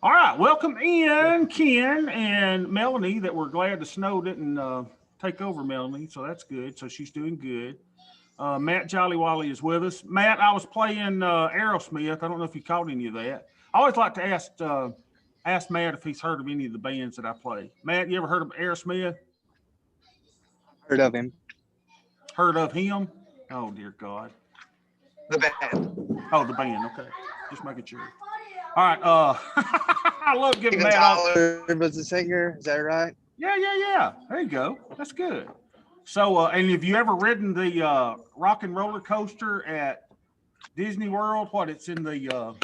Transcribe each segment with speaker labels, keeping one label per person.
Speaker 1: All right, welcome in Ken and Melanie. That we're glad the snow didn't take over Melanie, so that's good. So she's doing good. Matt Jollywally is with us. Matt, I was playing Aerosmith. I don't know if you caught any of that. I always like to ask Matt if he's heard of any of the bands that I play. Matt, you ever heard of Aerosmith?
Speaker 2: Heard of him.
Speaker 1: Heard of him? Oh dear God.
Speaker 2: The band.
Speaker 1: Oh, the band. Okay, just making sure. All right. I love giving
Speaker 2: Steven
Speaker 1: Matt all.
Speaker 2: Tyler was the singer. Is that right?
Speaker 1: Yeah. There you go. That's good. So, and have you ever ridden the rock and roller coaster at Disney World? What? It's in the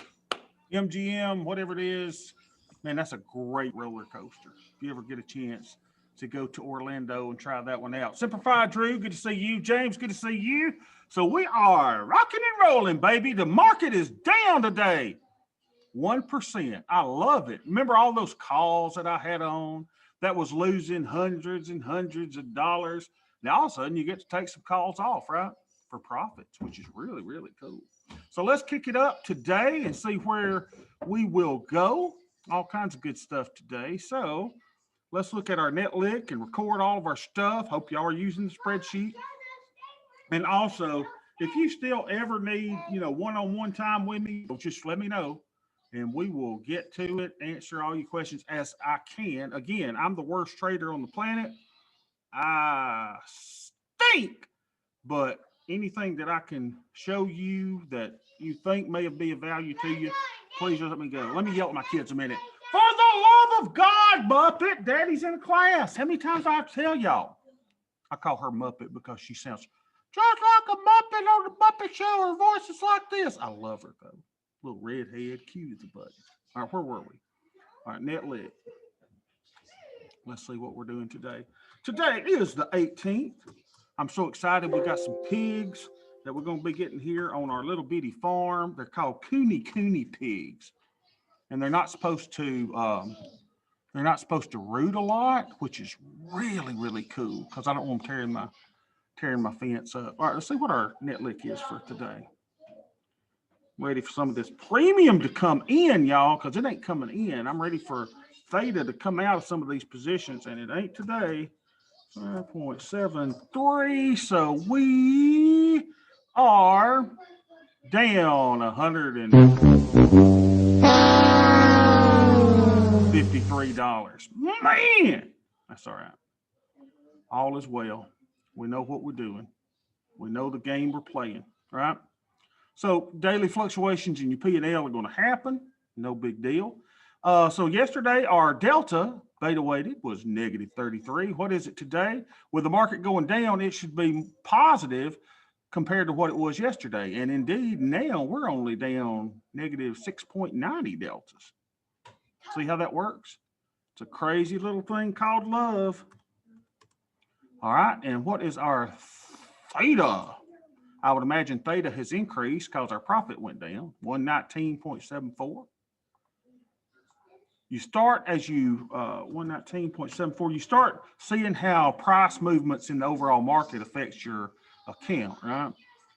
Speaker 1: MGM, whatever it is. Man, that's a great roller coaster. If you ever get a chance to go to Orlando and try that one out. Simplified Drew, good to see you. James, good to see you. So we are rocking and rolling, baby. The market is down today. 1%. I love it. Remember all those calls that I had on that was losing hundreds and hundreds of dollars? Now, all of a sudden, you get to take some calls off, right? For profits, which is really, really cool. So let's kick it up today and see where we will go. All kinds of good stuff today. So let's look at our NetLick and record all of our stuff. Hope y'all are using the spreadsheet. And also, if you still ever need, one-on-one time with me, just let me know. And we will get to it, answer all your questions as I can. Again, I'm the worst trader on the planet. I stink. But anything that I can show you that you think may be of value to you, please let me go. Let me yell at my kids a minute. For the love of God, Muppet, Daddy's in class. How many times do I have to tell y'all? I call her Muppet because she sounds just like a Muppet on the Muppet Show. Her voice is like this. I love her, though. Little redhead, cute as a button. All right, where were we? All right, NetLick. Let's see what we're doing today. Today is the 18th. I'm so excited. We got some pigs that we're going to be getting here on our little bitty farm. They're called Cooney pigs, and they're not supposed to root a lot, which is really, really cool because I don't want them tearing my fence up. All right, let's see what our NetLick is for today. Ready for some of this premium to come in, y'all, because it ain't coming in. I'm ready for theta to come out of some of these positions, and it ain't today. 5.73. So we are down $153. Man, that's all right. All is well. We know what we're doing. We know the game we're playing, right? So daily fluctuations in your P&L are going to happen. No big deal. So yesterday, our delta beta weighted was negative 33. What is it today? With the market going down, it should be positive compared to what it was yesterday. And indeed, now we're only down negative 6.90 deltas. See how that works? It's a crazy little thing called love. All right. And what is our theta? I would imagine theta has increased because our profit went down, 119.74. You start as you 119.74. You start seeing how price movements in the overall market affects your account, right?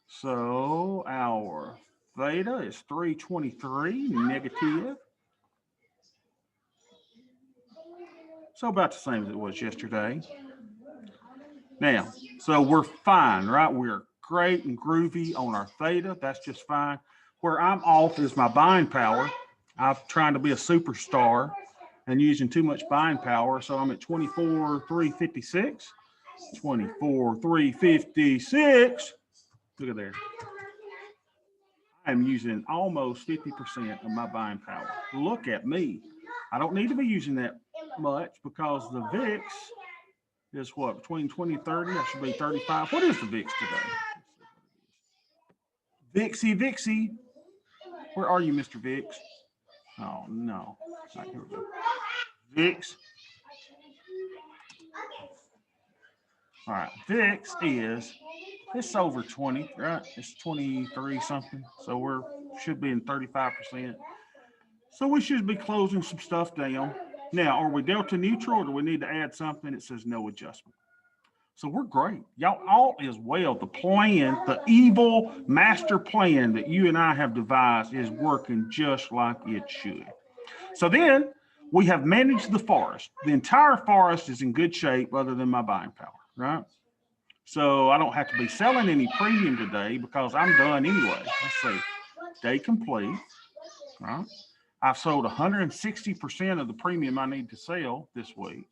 Speaker 1: So our theta is 323 negative. So about the same as it was yesterday. Now, so we're fine, right? We're great and groovy on our theta. That's just fine. Where I'm off is my buying power. I'm trying to be a superstar and using too much buying power. So I'm at 24,356. 24,356. Look at there. I'm using almost 50% of my buying power. Look at me. I don't need to be using that much because the VIX is what? Between 20 and 30? I should be 35. What is the VIX today? Vixie. Where are you, Mr. VIX? Oh, no. All right, here we go. VIX. All right, VIX it's over 20, right? It's 23 something. So should be in 35%. So we should be closing some stuff down. Now, are we delta neutral or do we need to add something? It says no adjustment. So we're great. Y'all, all is well. The plan, the evil master plan that you and I have devised is working just like it should. So then we have managed the forest. The entire forest is in good shape other than my buying power, right? So I don't have to be selling any premium today because I'm done anyway. Let's see, day complete, right? I've sold 160% of the premium I need to sell this week.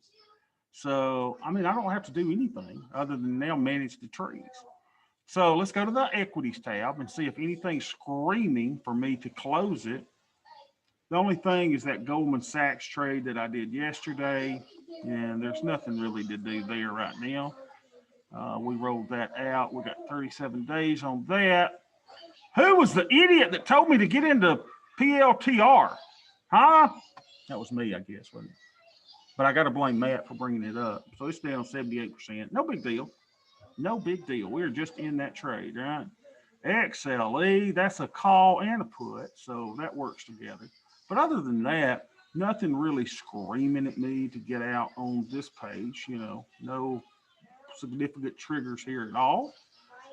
Speaker 1: So, I mean, I don't have to do anything other than now manage the trees. So let's go to the equities tab and see if anything's screaming for me to close it. The only thing is that Goldman Sachs trade that I did yesterday, and there's nothing really to do there right now. We rolled that out. We got 37 days on that. Who was the idiot that told me to get into PLTR? Huh? That was me, I guess, wasn't it? But I got to blame Matt for bringing it up. So it's down 78%. No big deal. No big deal. We're just in that trade, right? XLE, that's a call and a put. So that works together. But other than that, nothing really screaming at me to get out on this page. You know, no significant triggers here at all.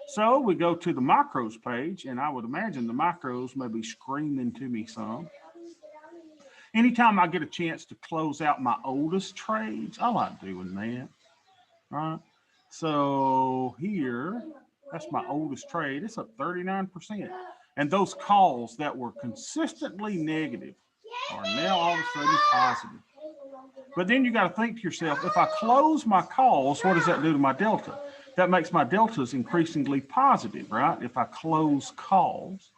Speaker 1: So we go to the macros page, and I would imagine the macros may be screaming to me some. Anytime I get a chance to close out my oldest trades, I like doing that, right? So here, that's my oldest trade. It's up 39%. And those calls that were consistently negative are now all of a sudden positive. But then you got to think to yourself, if I close my calls, what does that do to my delta? That makes my deltas increasingly positive, right? If I close calls.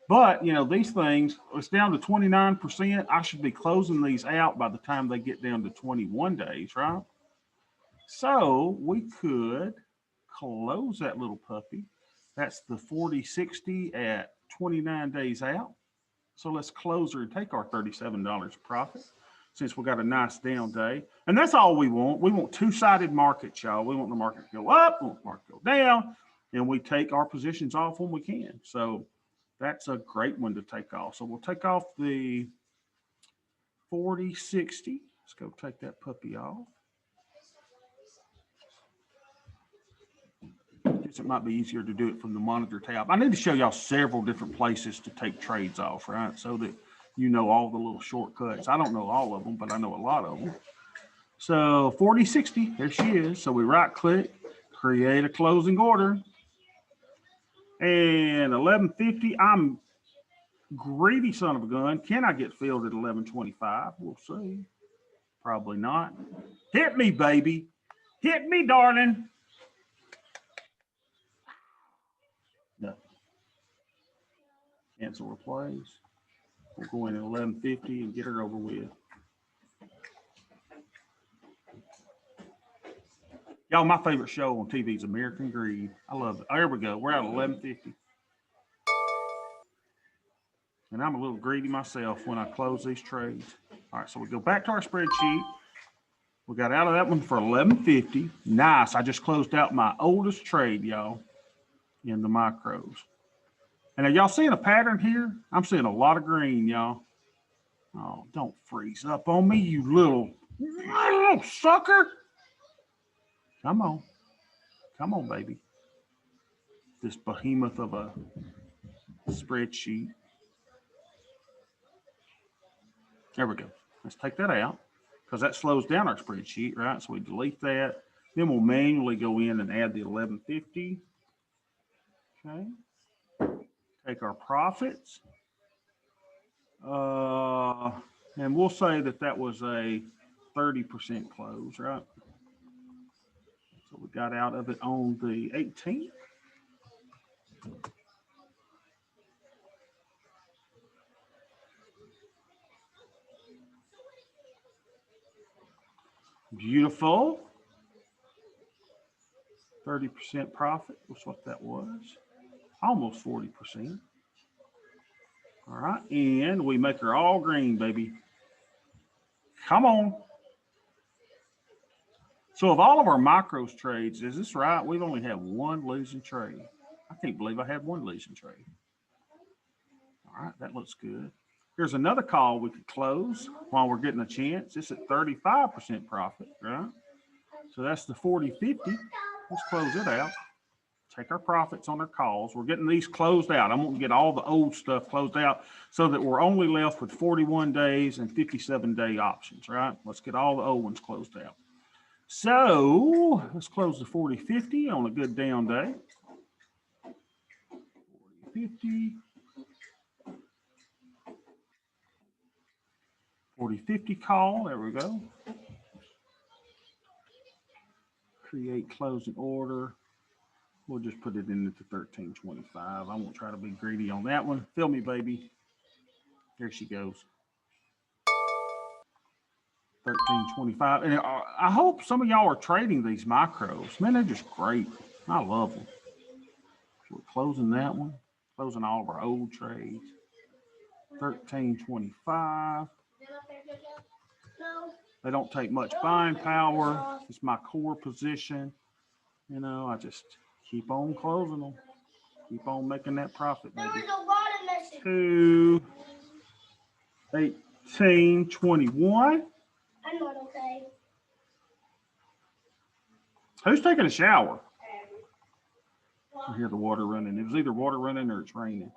Speaker 1: But, you know, these things, it's down to 29%. I should be closing these out by the time they get down to 21 days, right? So we could close that little puppy. That's the 40/60 at 29 days out. So let's close her and take our $37 profit since we got a nice down day. And that's all we want. We want two-sided markets, y'all. We want the market to go up, we want the market to go down, and we take our positions off when we can. So that's a great one to take off. So we'll take off the 40/60. Let's go take that puppy off. Guess it might be easier to do it from the monitor tab. I need to show y'all several different places to take trades off, right? So that you know all the little shortcuts. I don't know all of them, but I know a lot of them. So 40/60, there she is. So we right click, create a closing order. And 1150, I'm greedy son of a gun. Can I get filled at 1125? We'll see. Probably not. Hit me, baby. Hit me, darling. No. Cancel replays. We'll go in at 1150 and get her over with. Y'all, my favorite show on TV is American Greed. I love it. There we go. We're at 1150. And I'm a little greedy myself when I close these trades. All right, so we go back to our spreadsheet. We got out of that one for 1150. Nice. I just closed out my oldest trade, y'all, in the micros. And are y'all seeing a pattern here? I'm seeing a lot of green, y'all. Oh, don't freeze up on me, you little sucker. Come on. Come on, baby. This behemoth of a spreadsheet. There we go. Let's take that out because that slows down our spreadsheet, right? So we delete that. Then we'll manually go in and add the 1150. Okay. Take our profits. And we'll say that that was a 30% close, right? So we got out of it on the 18th. Beautiful. 30% profit was what that was. Almost 40%. All right. And we make her all green, baby. Come on. So of all of our macros trades, is this right? We've only had one losing trade. I can't believe I had one losing trade. All right, that looks good. Here's another call we could close while we're getting a chance. It's at 35% profit, right? So that's the 40/50. Let's close it out. take our profits on our calls. We're getting these closed out. I'm going to get all the old stuff closed out so that we're only left with 41 days and 57-day options, right? Let's get all the old ones closed out. So let's close the 40-50 on a good down day. 40-50. 40-50 call. There we go. Create closing order. We'll just put it in at the 13.25. I won't try to be greedy on that one. Fill me, baby. There she goes. 13.25. And I hope some of y'all are trading these micros. Man, they're just great. I love them. We're closing that one. Closing all of our old trades. 13.25. They don't take much buying power. It's my core position. You know, I just keep on closing them. Keep on making that profit, baby. 2, 18.21.
Speaker 3: I'm not okay.
Speaker 1: Who's taking a shower? I hear the water running. It was either water running or it's raining.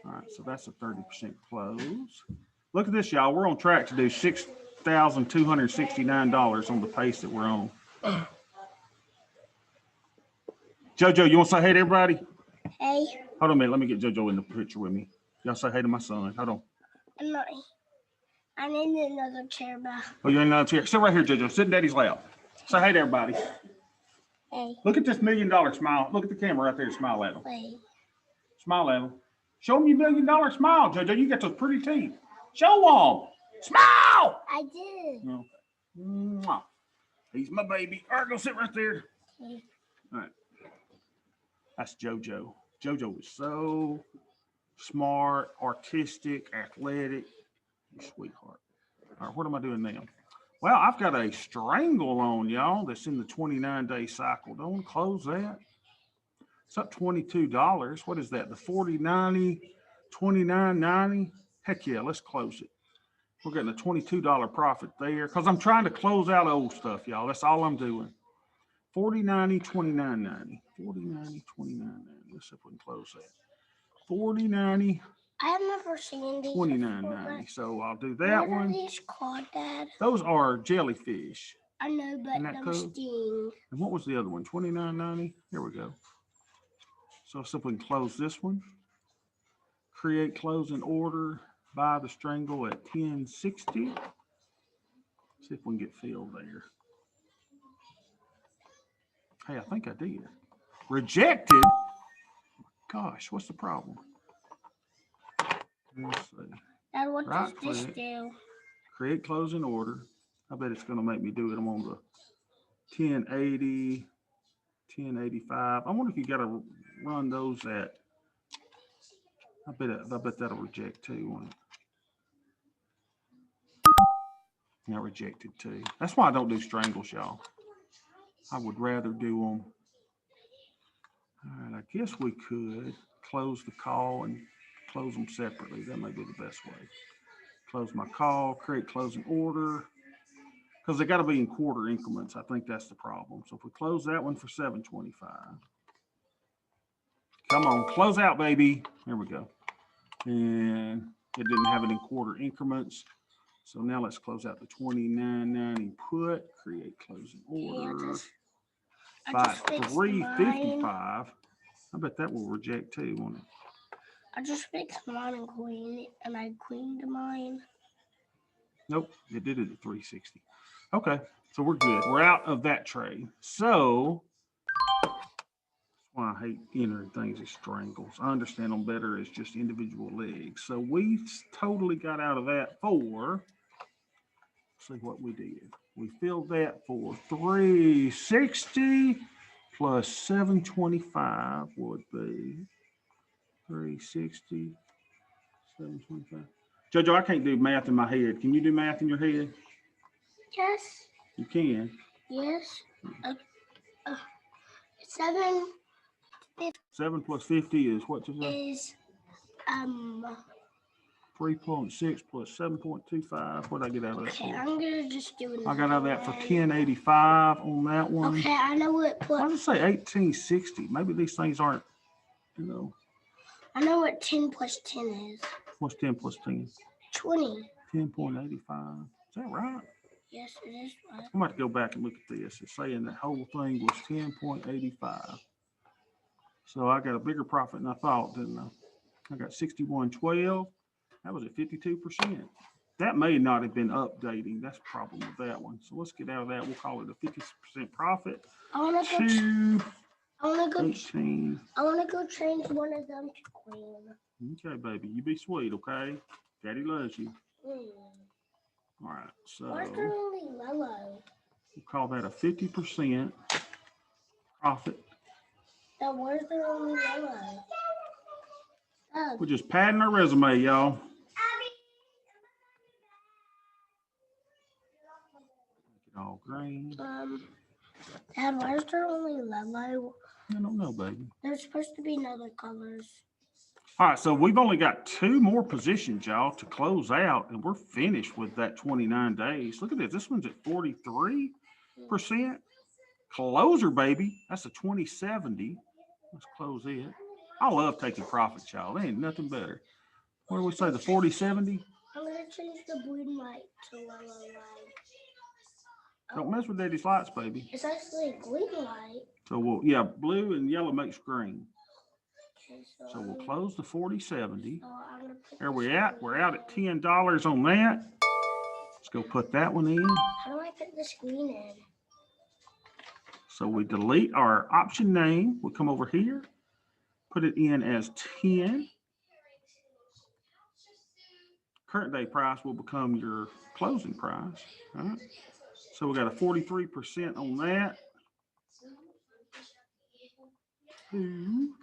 Speaker 1: All right, so that's a 30% close. Look at this, y'all. We're on track to do $6,269 on the pace that we're on. JoJo, you want to say hey to everybody?
Speaker 3: Hey.
Speaker 1: Hold on a minute. Let me get JoJo in the picture with me. Y'all say hey to my son. Hold on.
Speaker 3: I'm not. I'm in another chair now.
Speaker 1: Oh, you're in another chair. Sit right here, JoJo. Sit in Daddy's lap. Say hey to everybody.
Speaker 3: Hey.
Speaker 1: Look at this $1 million smile. Look at the camera right there. Smile at them.
Speaker 3: Wait.
Speaker 1: Smile at them. Show them your $1 million smile, JoJo. You got those pretty teeth. Show them. Smile.
Speaker 3: I did.
Speaker 1: No. Mwah. He's my baby. All right, go sit right there.
Speaker 3: Okay.
Speaker 1: All right. That's JoJo. JoJo is so smart, artistic, athletic. Sweetheart. All right, what am I doing now? Well, I've got a strangle on, y'all, that's in the 29-day cycle. Don't close that. It's up $22. What is that? The 40.90, 29.90? Heck yeah, let's close it. We're getting a $22 profit there because I'm trying to close out old stuff, y'all. That's all I'm doing. 40.90, 29.90. 40.90, 29.90. Let's see if we can close that. 40.90.
Speaker 3: I have never seen these.
Speaker 1: 29.90. So I'll do that
Speaker 3: What
Speaker 1: one.
Speaker 3: are these called, Dad?
Speaker 1: Those are jellyfish.
Speaker 3: I know, but
Speaker 1: Isn't that
Speaker 3: them
Speaker 1: cool?
Speaker 3: sting.
Speaker 1: And what was the other one? 29.90. Here we go. So simply close this one. Create closing order. Buy the strangle at 10.60. See if we can get filled there. Hey, I think I did. Rejected. Gosh, what's the problem? Let's see.
Speaker 3: Dad, what
Speaker 1: Right
Speaker 3: does this
Speaker 1: click.
Speaker 3: do?
Speaker 1: Create closing order. I bet it's going to make me do it. I'm on the 1080, 1085. I wonder if you got to run those at. I bet that'll reject too. Won't it? Not rejected too. That's why I don't do strangles, y'all. I would rather do them. All right, I guess we could close the call and close them separately. That may be the best way. Close my call, create closing order. Because they got to be in quarter increments. I think that's the problem. So if we close that one for 7.25. Come on, close out, baby. There we go. And it didn't have it in quarter increments. So now let's close out the 29.90 put, create closing order. By 355. I bet that will reject too, won't it?
Speaker 3: I just fixed mine and queen, and I queened mine.
Speaker 1: Nope, it did it at 360. Okay, so we're good. We're out of that trade. So that's why I hate entering things as strangles. I understand them better as just individual legs. So we totally got out of that for, let's see what we did. We filled that for 360 plus 725 would be 360, 725. JoJo, I can't do math in my head. Can you do math in your head?
Speaker 3: Yes.
Speaker 1: You can.
Speaker 3: Yes. 7
Speaker 1: 7 plus 50 is what you say?
Speaker 3: is
Speaker 1: 3.6 plus 7.25. What did I get out of that?
Speaker 3: Okay,
Speaker 1: for?
Speaker 3: I'm gonna just do it.
Speaker 1: I got out of that for 1085 on that one.
Speaker 3: Okay, I know what.
Speaker 1: Why did it say 1860? Maybe these things aren't, you know.
Speaker 3: I know what 10 plus 10 is.
Speaker 1: What's 10 plus 10?
Speaker 3: 20.
Speaker 1: 10.85. Is that right?
Speaker 3: Yes, it is. Right.
Speaker 1: I'm about to go back and look at this. It's saying the whole thing was 10.85. So I got a bigger profit than I thought, didn't I? I got 61.12. That was at 52%. That may not have been updating. That's the problem with that one. So let's get out of that. We'll call it a 50% profit.
Speaker 3: I wanna go. I wanna go.
Speaker 1: 18.
Speaker 3: I wanna go change one of them to queen.
Speaker 1: Okay, baby. You be sweet, okay? Daddy loves you.
Speaker 3: Mm.
Speaker 1: All right. So
Speaker 3: Why's there only yellow?
Speaker 1: we'll call that a 50% profit.
Speaker 3: Now where's there only yellow? Oh,
Speaker 1: We're just padding our resume, y'all. Make it all green.
Speaker 3: Dad, where's there only yellow?
Speaker 1: I don't know, baby.
Speaker 3: There's supposed to be other colors.
Speaker 1: All right, so we've only got 2 more positions, y'all, to close out, and we're finished with that 29 days. Look at this. This one's at 43%. Closer, baby. That's a 2070. Let's close it. I love taking profits, y'all. There ain't nothing better. What do we say, the 4070?
Speaker 3: I'm gonna change the blue light to yellow light.
Speaker 1: Don't mess with Daddy's lights, baby.
Speaker 3: It's actually a green light.
Speaker 1: So we'll, yeah, blue and yellow makes green.
Speaker 3: Okay,
Speaker 1: So we'll close the 4070.
Speaker 3: so I'm gonna put
Speaker 1: There we
Speaker 3: this
Speaker 1: at.
Speaker 3: green
Speaker 1: We're out
Speaker 3: in.
Speaker 1: at $10 on that. Let's go put that one in.
Speaker 3: How do I put this green in?
Speaker 1: So we delete our option name. We'll come over here, put it in as 10. Current day price will become your closing price. All right. So we got a 43% on that. 2,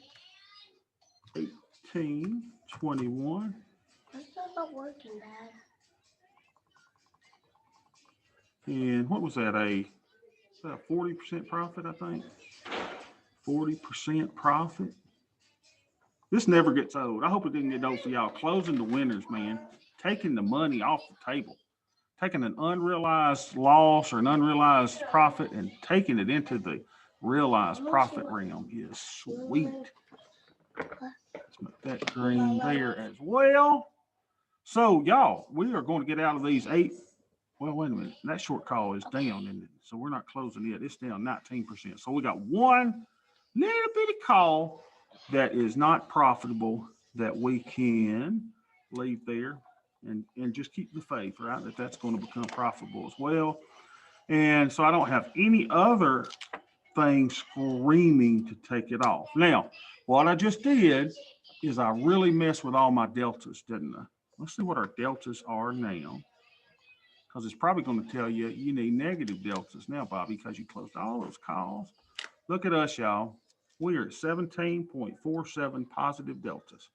Speaker 1: 18, 21.
Speaker 3: That's not working, Dad.
Speaker 1: And what was that? A 40% profit, I think. 40% profit. This never gets old. I hope it didn't get old for y'all. Closing the winners, man. Taking the money off the table. Taking an unrealized loss or an unrealized profit and taking it into the realized profit realm is sweet. Let's make that green there as well. So, y'all, we are going to get out of these 8. Well, wait a minute. That short call is down, isn't it? So we're not closing it. It's down 19%. So we got one little bitty call that is not profitable that we can leave there and just keep the faith, right? That's going to become profitable as well. And so I don't have any other thing screaming to take it off. Now, what I just did is I really messed with all my deltas, didn't I? Let's see what our deltas are now. Because it's probably going to tell you you need negative deltas now, Bobby, because you closed all those calls. Look at us, y'all. We are at 17.47 positive deltas.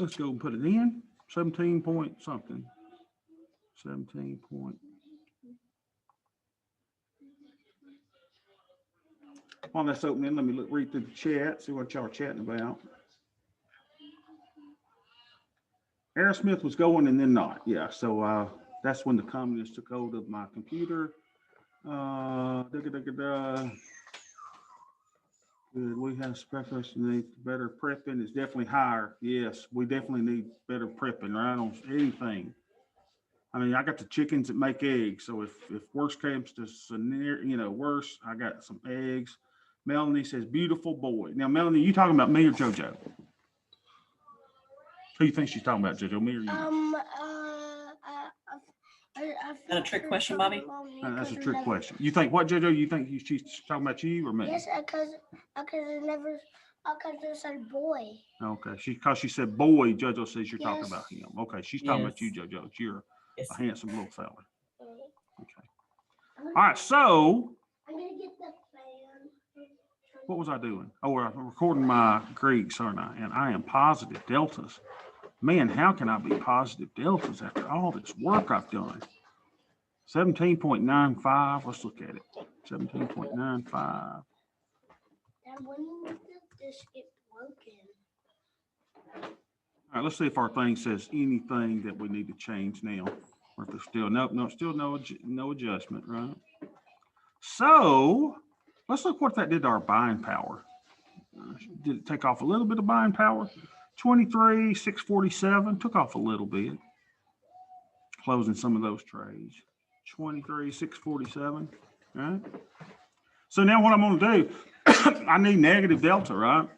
Speaker 1: Let's go and put it in. 17 point something. 17 point. Well, let's open it. Let me read through the chat, see what y'all are chatting about. Aerosmith was going and then not. Yeah, so that's when the communists took hold of my computer. Good. We have specialists need better prepping is definitely higher. Yes, we definitely need better prepping, right? On anything. I mean, I got the chickens that make eggs. So if worst comes to scenario, worse, I got some eggs. Melanie says, beautiful boy. Now, Melanie, you talking about me or JoJo? Who you think she's talking about, JoJo? Me or you?
Speaker 4: Is that a trick question, Bobby?
Speaker 1: That's a trick question. You think what, JoJo? You think she's talking about you or me?
Speaker 3: Yes, because it said boy.
Speaker 1: Okay, because she said boy, JoJo says you're talking
Speaker 3: Yes.
Speaker 1: about him. Okay, she's talking about you,
Speaker 4: Yes.
Speaker 1: JoJo. You're
Speaker 4: Yes.
Speaker 1: a handsome little fella. Okay. All right, so
Speaker 3: I'm gonna get the fan.
Speaker 1: what was I doing? Oh, I'm recording my Greeks, aren't I? And I am positive deltas. Man, how can I be positive deltas after all this work I've done? 17.95. Let's look at it. 17.95.
Speaker 3: And when did this get broken?
Speaker 1: All right, let's see if our thing says anything that we need to change now. Or if there's still, nope, no, still no adjustment, right? So let's look what that did to our buying power. Did it take off a little bit of buying power? 23,647, took off a little bit. Closing some of those trades. 23,647, right? So now what I'm gonna do, I need negative delta, right?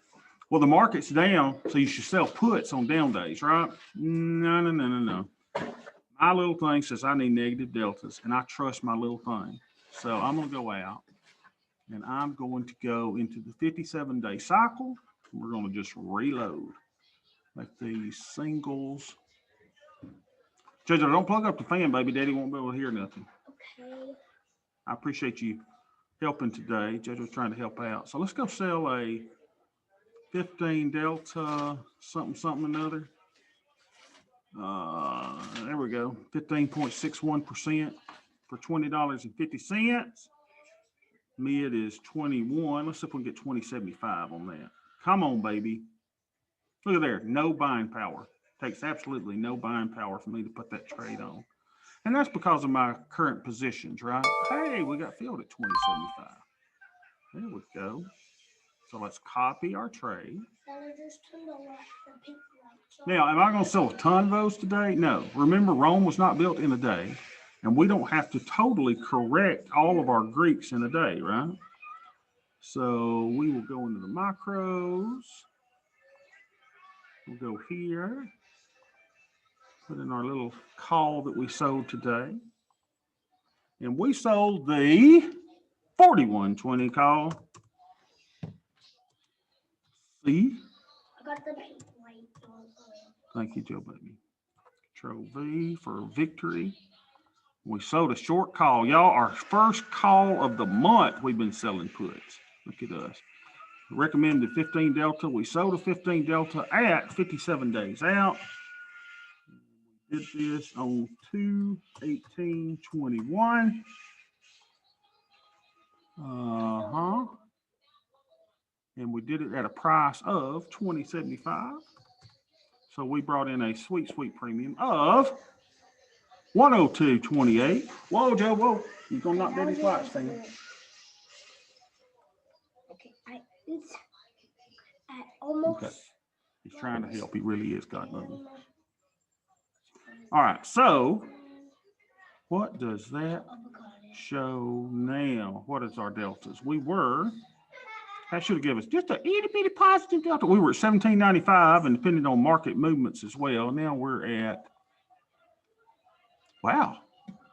Speaker 1: Well, the market's down, so you should sell puts on down days, right? No. My little thing says I need negative deltas, and I trust my little thing. So I'm gonna go out, and I'm going to go into the 57-day cycle. We're gonna just reload. Like these singles. Jojo, don't plug up the fan, baby. Daddy won't be able to hear nothing.
Speaker 3: Okay.
Speaker 1: I appreciate you helping today. Jojo's trying to help out. So let's go sell a 15 delta something another. There we go. 15.61% for $20.50. Mid is 21. Let's see if we can get 20.75 on that. Come on, baby. Look at there. No buying power. Takes absolutely no buying power for me to put that trade on. And that's because of my current positions, right? Hey, we got filled at 20.75. There we go. So let's copy our trade. Now, am I going to sell a ton of those today? No. Remember, Rome was not built in a day, and we don't have to totally correct all of our Greeks in a day, right? So we will go into the macros. We'll go here. Put in our little call that we sold today. And we sold the 41.20 call. See?
Speaker 3: I got the pink light on.
Speaker 1: Thank you, Joe Baby. Control V for victory. We sold a short call. Y'all, our first call of the month, we've been selling puts. Look at us. Recommended 15 delta. We sold a 15 delta at 57 days out. We did this on 2/18/21. And we did it at a price of 20.75. So we brought in a sweet premium of 102.28. Whoa, Joe, whoa. You're going to knock Daddy's lights, fam.
Speaker 3: Okay, I almost.
Speaker 1: Okay. He's trying to help. He really is, God love him. All right, so what does that show now? What is our deltas? That should have given us just a itty bitty positive delta. We were at 17.95, and depending on market movements as well. Now we're at, wow.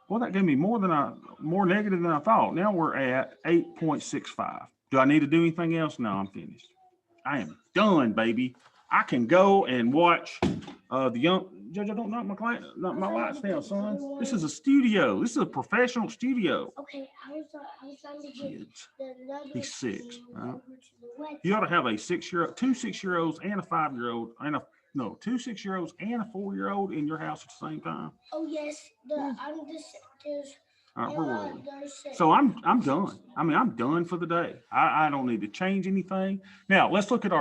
Speaker 1: Well, that gave me more negative than I thought. Now we're at 8.65. Do I need to do anything else? No, I'm finished. I am done, baby. I can go and watch the young. Judge, I don't knock my lights down, son. This is a studio. This is a professional studio.
Speaker 3: Okay, I was trying to get
Speaker 1: Kids.
Speaker 3: He's
Speaker 1: 6, right? You ought to have a 6-year-old, 2 6-year-olds and a 5-year-old, and 2 6-year-olds and a 4-year-old in your house at the same time.
Speaker 3: Oh yes, I'm just there's.
Speaker 1: All right, where were we? So I'm done. I mean, I'm done for the day. I don't need to change anything. Now let's look at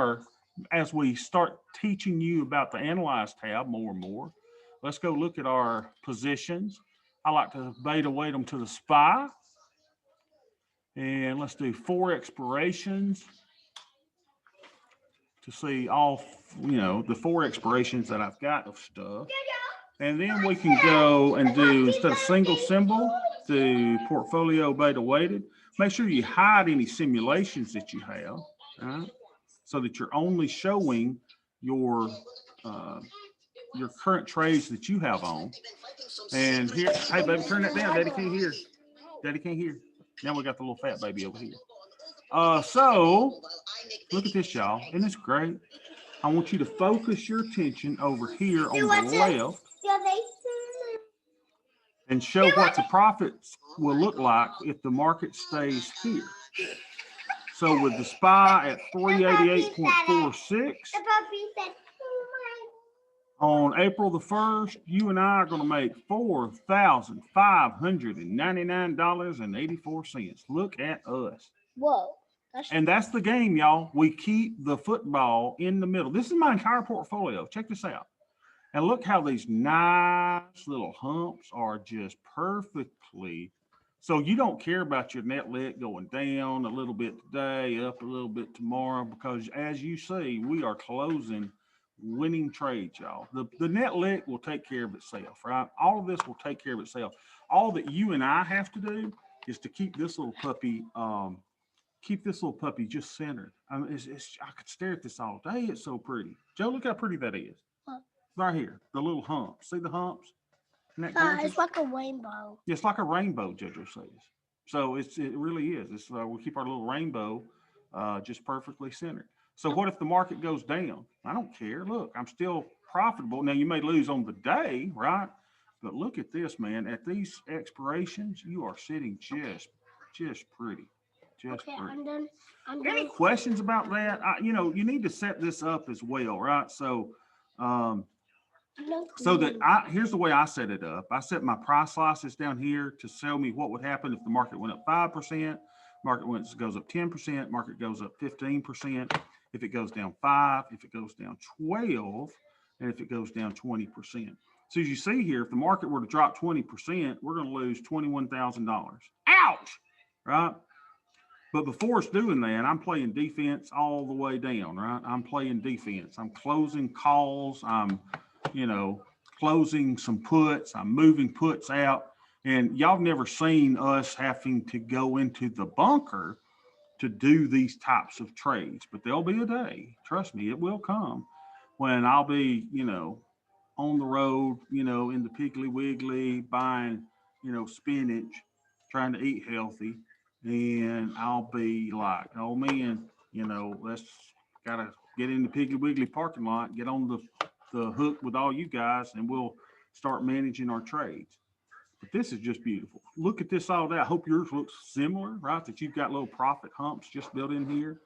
Speaker 1: as we start teaching you about the Analyze tab more and more, let's go look at our positions. I like to beta weight them to the SPY. And let's do 4 expirations to see all, the 4 expirations that I've got of stuff. And then we can go and do, instead of single symbol, do portfolio beta weighted. Make sure you hide any simulations that you have, right? So that you're only showing your current trades that you have on. And here, hey baby, turn that down. Daddy can't hear. Daddy can't hear. Now we got the little fat baby over here. So look at this, y'all. Isn't this great? I want you to focus your attention over here on the left and show what the profits will look like if the market stays here. So with the SPY at 388.46 on April the 1st, you and I are going to make $4,599.84. Look at us.
Speaker 3: Whoa.
Speaker 1: And that's the game, y'all. We keep the football in the middle. This is my entire portfolio. Check this out. And look how these nice little humps are just perfectly. So you don't care about your net lick going down a little bit today, up a little bit tomorrow, because as you see, we are closing winning trades, y'all. The net lick will take care of itself, right? All of this will take care of itself. All that you and I have to do is to keep this little puppy just centered. I mean, I could stare at this all day. It's so pretty. Joe, look how pretty that is.
Speaker 3: What?
Speaker 1: Right here, the little humps. See the humps? Isn't that gorgeous?
Speaker 3: It's like a rainbow.
Speaker 1: It's like a rainbow, JoJo says. So it really is. It's we keep our little rainbow just perfectly centered. So what if the market goes down? I don't care. Look, I'm still profitable. Now you may lose on the day, right? But look at this, man. At these expirations, you are sitting just pretty. Just
Speaker 3: Okay,
Speaker 1: pretty.
Speaker 3: I'm done.
Speaker 1: Any questions about that? You need to set this up as well, right? So, here's the way I set it up. I set my price slices down here to tell me what would happen if the market went up 5%, goes up 10%, market goes up 15%, if it goes down 5, if it goes down 12, and if it goes down 20%. So as you see here, if the market were to drop 20%, we're going to lose $21,000. Ouch! Right? But before it's doing that, I'm playing defense all the way down, right? I'm playing defense. I'm closing calls. I'm, closing some puts. I'm moving puts out. And y'all have never seen us having to go into the bunker to do these types of trades. But there'll be a day, trust me, it will come, when I'll be, on the road, in the Piggly Wiggly, buying, spinach, trying to eat healthy. And I'll be like, oh man, let's gotta get in the Piggly Wiggly parking lot, get on the hook with all you guys, and we'll start managing our trades. But this is just beautiful. Look at this all day. I hope yours looks similar, right? That you've got little profit humps just built in here,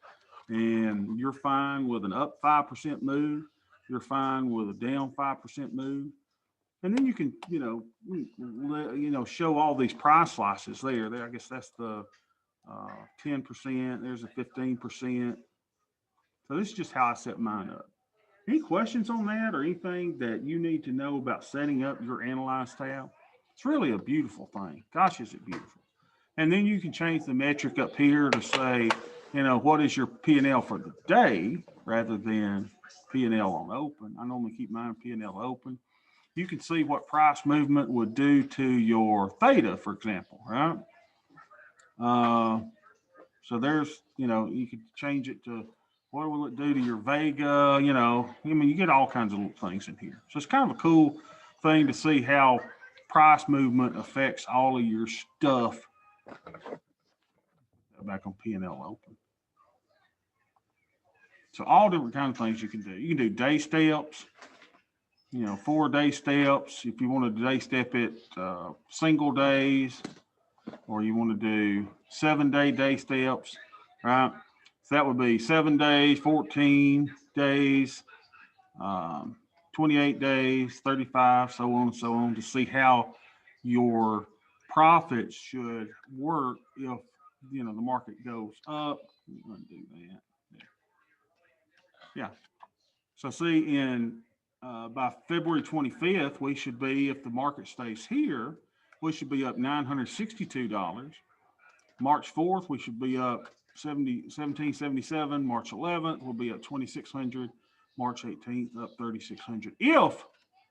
Speaker 1: and you're fine with an up 5% move. You're fine with a down 5% move. And then you can, show all these price slices there. I guess that's the 10%. There's a 15%. So this is just how I set mine up. Any questions on that or anything that you need to know about setting up your Analyze tab? It's really a beautiful thing. Gosh, is it beautiful. And then you can change the metric up here to say, what is your P&L for the day rather than P&L on open. I normally keep mine P&L open. You can see what price movement would do to your theta, for example, right? So there's, you could change it to what will it do to your Vega, you get all kinds of little things in here. So it's kind of a cool thing to see how price movement affects all of your stuff. Back on P&L open. So all different kinds of things you can do. You can do day steps, 4-day steps. If you want to day step it single days, or you want to do 7-day day steps, right? So that would be 7 days, 14 days, 28 days, 35, so on and so on, to see how your profits should work if the market goes up. Undo that. Yeah. So see, by February 25th, we should be, if the market stays here, we should be up $962. March 4th, we should be up 1777. March 11th, we'll be up 2,600. March 18th, up 3,600. If,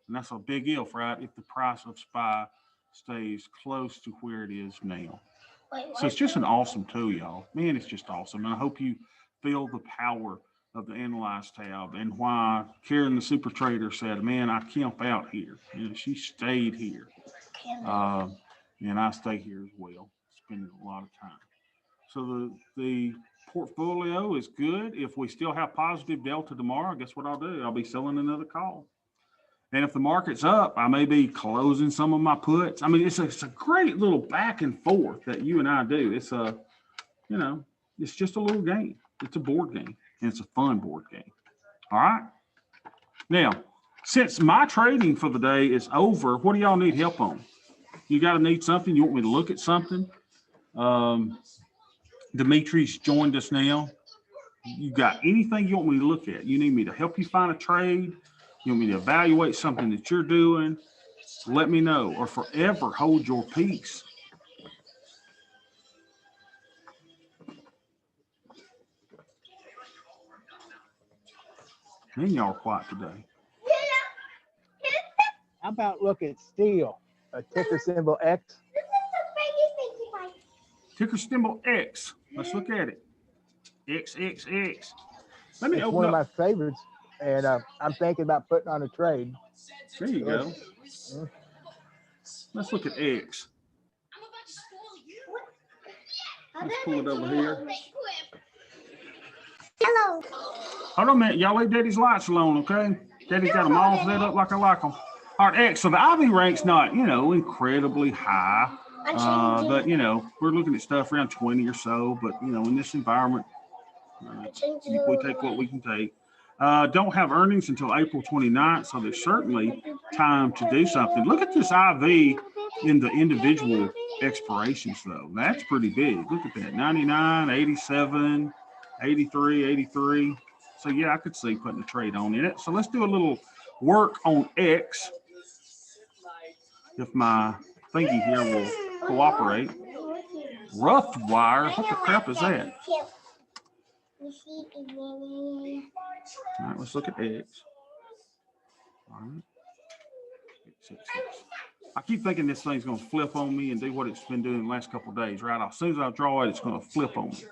Speaker 1: and that's a big if, right? If the price of SPY stays close to where it is now. So it's just an awesome tool, y'all. Man, it's just awesome. And I hope you feel the power of the Analyze tab and why Karen, the super trader, said, man, I camp out here. She stayed here. And I stay here as well, spending a lot of time. So the portfolio is good. If we still have positive delta tomorrow, guess what I'll do? I'll be selling another call. And if the market's up, I may be closing some of my puts. I mean, it's a great little back and forth that you and I do. It's it's just a little game. It's a board game, and it's a fun board game. All right. Now, since my trading for the day is over, what do y'all need help on? You got to need something. You want me to look at something? Dimitri's joined us now. You got anything you want me to look at? You need me to help you find a trade? You want me to evaluate something that you're doing? Let me know, or forever hold your peace. Man, y'all are quiet today.
Speaker 5: How about look at steel, a ticker symbol X?
Speaker 1: Ticker symbol X. Let's look at it. XXX. Let me
Speaker 5: It's
Speaker 1: open
Speaker 5: one of
Speaker 1: up.
Speaker 5: my favorites, and I'm thinking about putting on a trade.
Speaker 1: There you go.
Speaker 5: Let's-
Speaker 1: Let's look at X. Let's pull it over here.
Speaker 3: Hello.
Speaker 1: Hold on a minute. Y'all leave Daddy's lights alone, okay? Daddy's got them all set up like I like them. All right, X. So the IV rank's not, incredibly high. But, we're looking at stuff around 20 or so. But, in this environment, we take what we can take. Don't have earnings until April 29th, so there's certainly time to do something. Look at this IV in the individual expirations, though. That's pretty big. Look at that, 99, 87, 83, 83. So, yeah, I could see putting a trade on in it. So let's do a little work on X. If my thingy here will cooperate. Rough wire, what the crap is that? All right, let's look at X. All right. I keep thinking this thing's going to flip on me and do what it's been doing the last couple of days, right? As soon as I draw it, it's going to flip on me.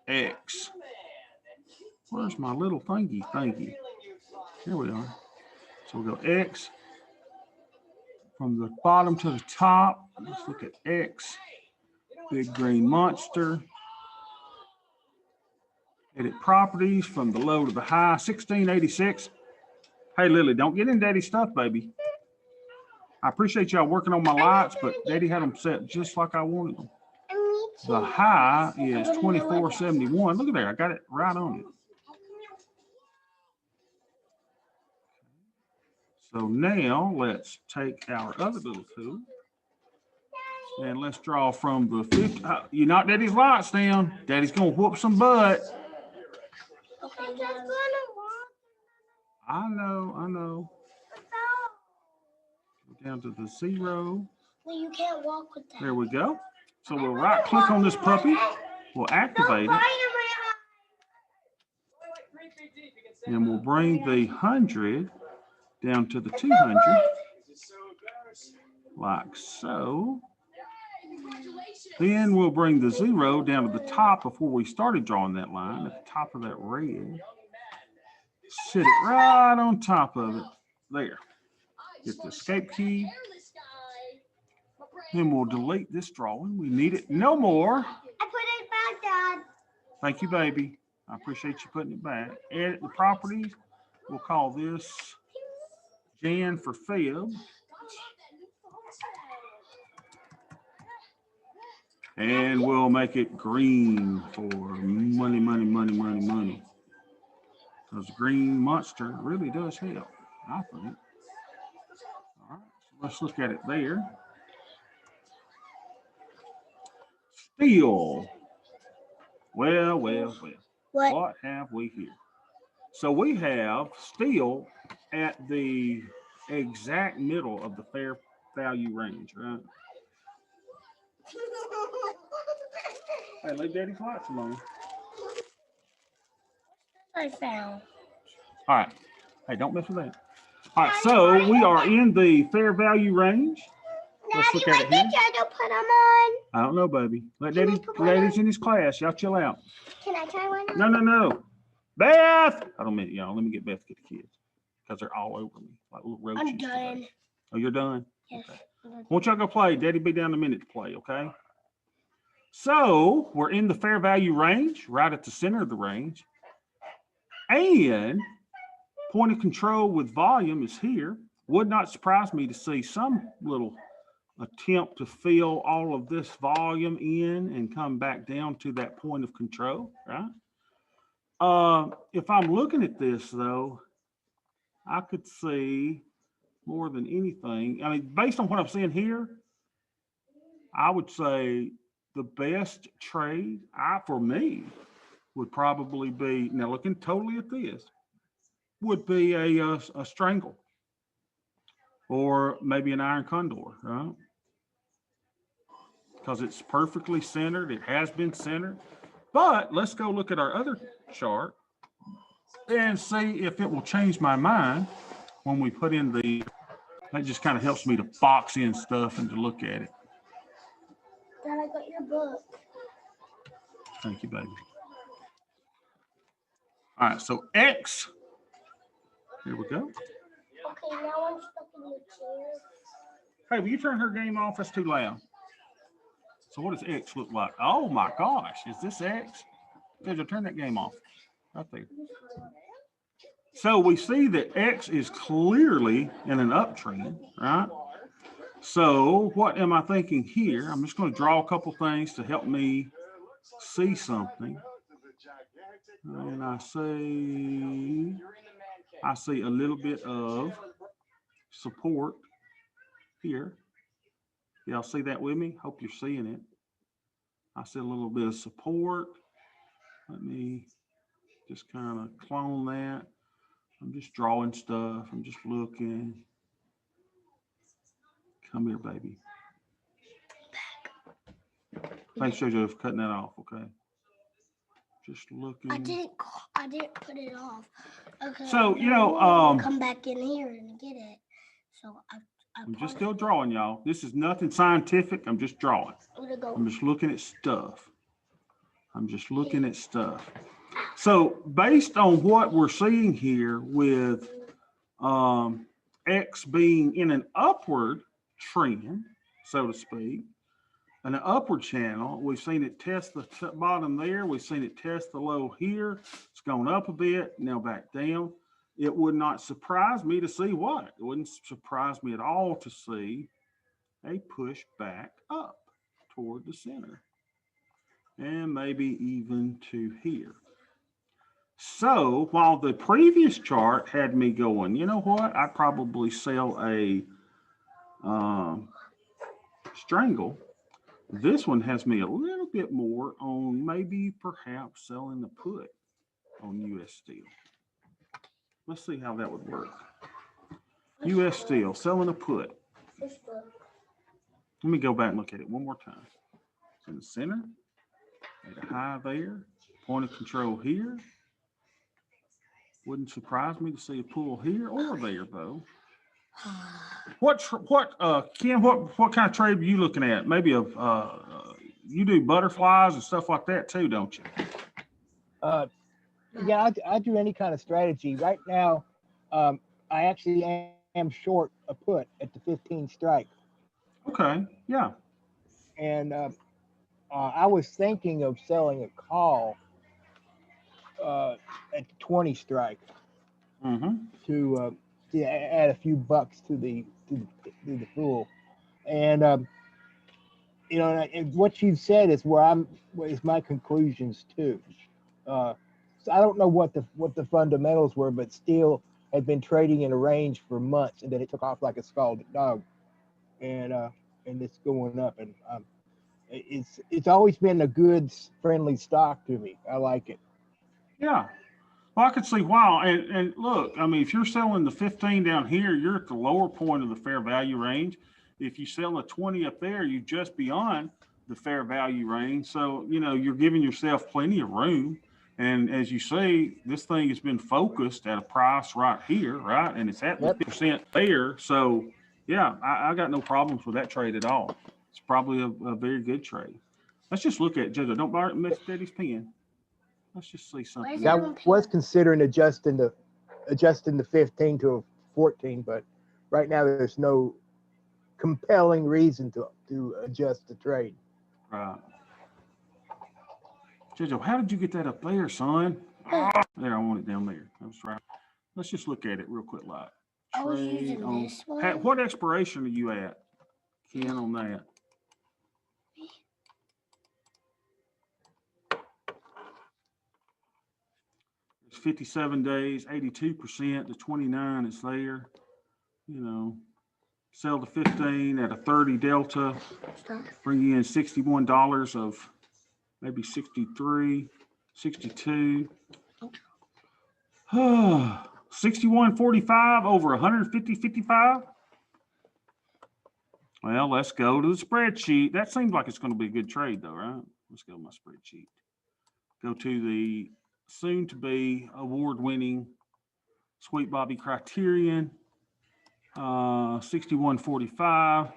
Speaker 1: X. Where's my little thingy? Here we are. So we'll go X. From the bottom to the top, let's look at X. Big green monster. Edit properties from the low to the high, 1686. Hey, Lily, don't get in Daddy's stuff, baby. I appreciate y'all working on my lights, but Daddy had them set just like I wanted them. The high is 2471. Look at there. I got it right on it. So now let's take our other little tool and let's draw from the 50. You knock Daddy's lights down. Daddy's going to whoop some butt. I know. Go down to the 0.
Speaker 3: Well, you can't walk with that.
Speaker 1: There we go. So we'll right click on this puppy. We'll activate it. And we'll bring the 100 down to the 200. Like so. Then we'll bring the 0 down to the top before we started drawing that line at the top of that red. Sit it right on top of it. There. Get the escape key. Then we'll delete this drawing. We need it no more.
Speaker 3: I put it back, Dad.
Speaker 1: Thank you, baby. I appreciate you putting it back. Edit the properties. We'll call this Jan for Feb. And we'll make it green for money. Because green monster really does help, I think. All right, so let's look at it there. Steel. Well. What have we here? So we have steel at the exact middle of the fair value range, right? Hey, leave Daddy's lights alone.
Speaker 3: I found.
Speaker 1: All right. Hey, don't mess with that. All right, so we are in the fair value range. Let's look at it here.
Speaker 3: I don't put them on.
Speaker 1: I don't know, baby. Let Daddy's in his class. Y'all chill out.
Speaker 3: Can I try one?
Speaker 1: No. Beth! I don't mean, y'all. Let me get Beth to get the kids. Because they're all over me. Like little roaches.
Speaker 3: I'm done.
Speaker 1: Today. Oh, you're done?
Speaker 3: Yes.
Speaker 1: Okay. Won't y'all go play? Daddy be down in a minute to play, okay? So we're in the fair value range, right at the center of the range. And point of control with volume is here. Would not surprise me to see some little attempt to fill all of this volume in and come back down to that point of control, right? If I'm looking at this, though, I could see more than anything. I mean, based on what I'm seeing here, I would say the best trade for me would probably be, now looking totally at this, would be a strangle or maybe an iron condor, right? Because it's perfectly centered. It has been centered. But let's go look at our other chart and see if it will change my mind when we put in the, that just kind of helps me to box in stuff and to look at it.
Speaker 3: Dad, I got your book.
Speaker 1: Thank you, baby. All right, so X, here we go.
Speaker 3: Okay, now I'm stuck in the chair.
Speaker 1: Hey, will you turn her game off? That's too loud. So what does X look like? Oh my gosh, is this X? Jojo, turn that game off. Right there. So we see that X is clearly in an uptrend, right? So what am I thinking here? I'm just going to draw a couple things to help me see something. And I see a little bit of support here. Y'all see that with me? Hope you're seeing it. I see a little bit of support. Let me just kind of clone that. I'm just drawing stuff. I'm just looking. Come here, baby. Thanks, Jojo, for cutting that off. Okay. Just looking.
Speaker 3: I didn't put it off. Okay.
Speaker 1: So, you know,
Speaker 3: come back in here and get it. So
Speaker 1: I'm just still drawing, y'all. This is nothing scientific. I'm just drawing.
Speaker 3: I'm gonna go.
Speaker 1: I'm just looking at stuff. I'm just looking at stuff. So based on what we're seeing here with X being in an upward trend, so to speak, an upward channel, we've seen it test the bottom there. We've seen it test the low here. It's gone up a bit, now back down. It would not surprise me to see what? It wouldn't surprise me at all to see a push back up toward the center and maybe even to here. So while the previous chart had me going, you know what? I'd probably sell a strangle. This one has me a little bit more on maybe perhaps selling a put on US Steel. Let's see how that would work. US Steel, selling a put. Let me go back and look at it one more time. It's in the center, at a high there, point of control here. Wouldn't surprise me to see a pull here or there, though. Ken, what kind of trade are you looking at? Maybe you do butterflies and stuff like that too, don't you?
Speaker 5: Yeah, I do any kind of strategy. Right now, I actually am short a put at the 15 strike.
Speaker 1: Okay, yeah.
Speaker 5: And I was thinking of selling a call at the 20 strike to add a few bucks to the pool. And you know, and what you've said is is my conclusions too. So I don't know what the fundamentals were, but steel had been trading in a range for months, and then it took off like a scalded dog, and it's going up, and it's always been a good friendly stock to me. I like it.
Speaker 1: Yeah. Well, I could see why. And look, I mean, if you're selling the 15 down here, you're at the lower point of the fair value range. If you sell a 20 up there, you're just beyond the fair value range. So, you know, you're giving yourself plenty of room. And as you see, this thing has been focused at a price right here, right? And it's at the percent there. So, yeah, I got no problems with that trade at all. It's probably a very good trade. Let's just look at Jojo. Don't miss Daddy's pen. Let's just see something.
Speaker 5: I was considering adjusting the 15 to a 14, but right now there's no compelling reason to adjust the trade.
Speaker 1: Right. Jojo, how did you get that up there, son? There, I want it down there. That's right. Let's just look at it real quick, like.
Speaker 3: I was using this one.
Speaker 1: What expiration are you at, Ken, on that? It's 57 days, 82%. The 29 is there. You know, Sell the 15 at a 30 delta,
Speaker 3: Stop.
Speaker 1: bring you in $61 of maybe 63, 62. 61.45 over 150.55. Well, let's go to the spreadsheet. That seems like it's going to be a good trade, though, right? Let's go to my spreadsheet. Go to the soon-to-be award-winning Sweet Bobby Criterion. 61.45.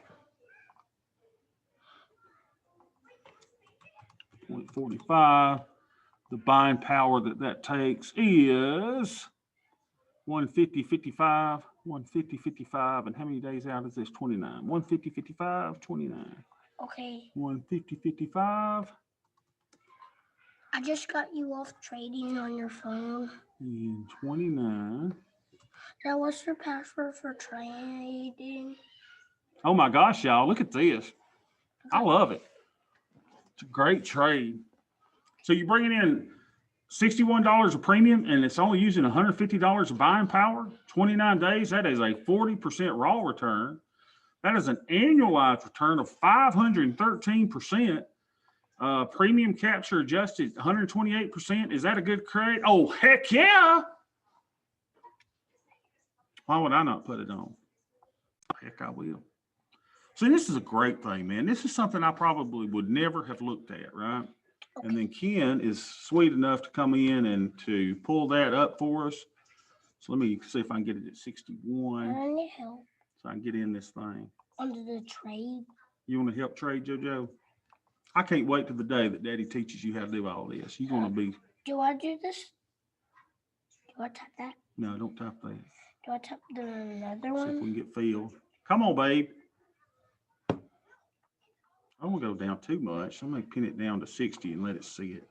Speaker 1: 0.45. The buying power that takes is 150.55. 150.55. And how many days out is this? 29. 150.55. 29.
Speaker 3: Okay.
Speaker 1: 150.55.
Speaker 3: I just got you off trading on your phone.
Speaker 1: And 29.
Speaker 3: Now, what's your password for trading?
Speaker 1: Oh my gosh, y'all, look at this. I love it. It's a great trade. So you're bringing in $61 of premium and it's only using $150 of buying power, 29 days. That is a 40% raw return. That is an annualized return of 513%. Premium capture adjusted 128%. Is that a good trade? Oh, heck yeah. Why would I not put it on? Heck, I will. See, this is a great thing, man. This is something I probably would never have looked at, right?
Speaker 3: Okay.
Speaker 1: And then Ken is sweet enough to come in and to pull that up for us. So let me see if I can get it at 61.
Speaker 3: I need help
Speaker 1: So I can get in this thing.
Speaker 3: under the trade.
Speaker 1: You want to help trade, JoJo? I can't wait till the day that Daddy teaches you how to do all this. You're going to be,
Speaker 3: Do I do this? Do I tap that?
Speaker 1: no, don't type that.
Speaker 3: Do I tap the another
Speaker 1: See if we
Speaker 3: one?
Speaker 1: can get filled. Come on, babe. I don't want to go down too much. I'm going to pin it down to 60 and let it see it.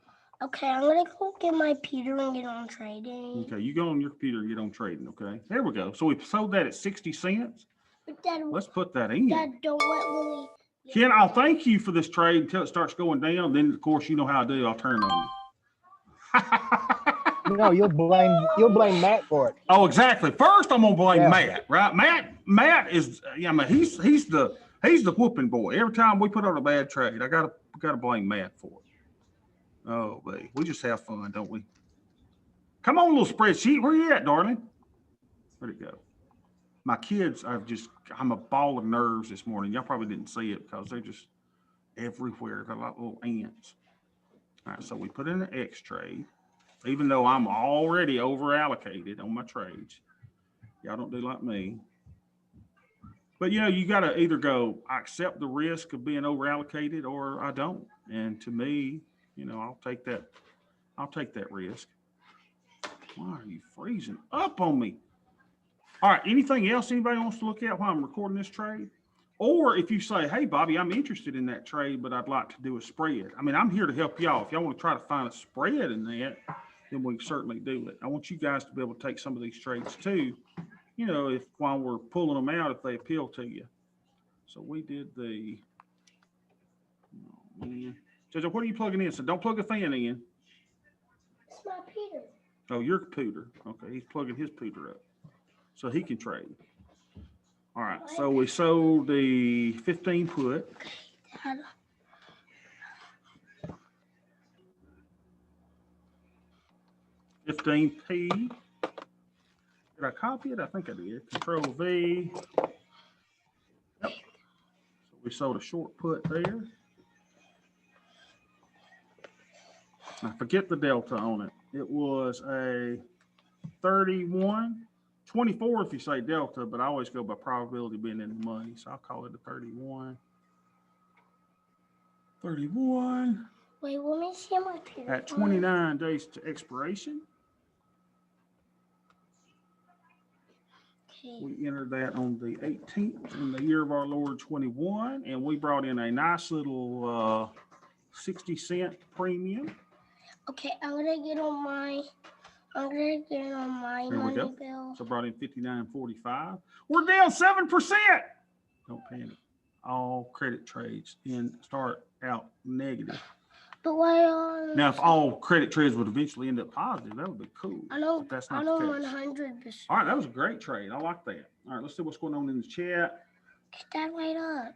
Speaker 3: Okay, I'm gonna go get my Peter and get on trading.
Speaker 1: Okay, you go on your computer and get on trading, okay? There we go. So we sold that at 60 cents.
Speaker 3: But Dad,
Speaker 1: Let's put that in.
Speaker 3: Dad, don't let Lily.
Speaker 1: Ken, I'll thank you for this trade until it starts going down. Then, of course, you know how I do. I'll turn on you.
Speaker 5: No, you'll blame Matt for it.
Speaker 1: Oh, exactly. First, I'm gonna blame
Speaker 5: Yeah.
Speaker 1: Matt, right? Matt is, I mean, he's the whooping boy. Every time we put on a bad trade, I gotta blame Matt for it. Oh, babe, we just have fun, don't we? Come on, little spreadsheet. Where you at, darling? Where'd it go? My kids are I'm a ball of nerves this morning. Y'all probably didn't see it because they're just everywhere. They're like little ants. All right, so we put in an X trade, even though I'm already over allocated on my trades. Y'all don't do like me. But you got to either go, I accept the risk of being over allocated, or I don't. And to me, I'll take that risk. Why are you freezing up on me? All right, anything else anybody wants to look at while I'm recording this trade? Or if you say, hey, Bobby, I'm interested in that trade, but I'd like to do a spread. I mean, I'm here to help y'all. If y'all want to try to find a spread in that, then we can certainly do it. I want you guys to be able to take some of these trades too, if while we're pulling them out, if they appeal to you. So we did the, oh man. Jojo, what are you plugging in? So don't plug a fan in.
Speaker 3: It's my Peter.
Speaker 1: Oh, your computer. Okay, he's plugging his computer up so he can trade. All right, so we sold the 15 put.
Speaker 3: Dad,
Speaker 1: 15P. Did I copy it? I think I did. Control V. Yep. So we sold a short put there. I forget the delta on it. It was a 31, 24 if you say delta, but I always go by probability being in the money. So I'll call it a 31. 31
Speaker 3: wait, let me see my Peter.
Speaker 1: at 29 days to expiration.
Speaker 3: Okay.
Speaker 1: We entered that on the 18th in the year of our Lord 21, and we brought in a nice little 60-cent premium.
Speaker 3: Okay, I'm gonna get on my
Speaker 1: There we
Speaker 3: money
Speaker 1: go.
Speaker 3: bill.
Speaker 1: So brought in 59.45. We're down 7%. Don't panic. All credit trades start out negative.
Speaker 3: But why
Speaker 1: Now, if all credit trades would eventually end up positive, that would be cool.
Speaker 3: I know,
Speaker 1: But that's
Speaker 3: I
Speaker 1: not
Speaker 3: know
Speaker 1: the case.
Speaker 3: 100%.
Speaker 1: All right, that was a great trade. I like that. All right, let's see what's going on in the chat.
Speaker 3: Dad, wait up.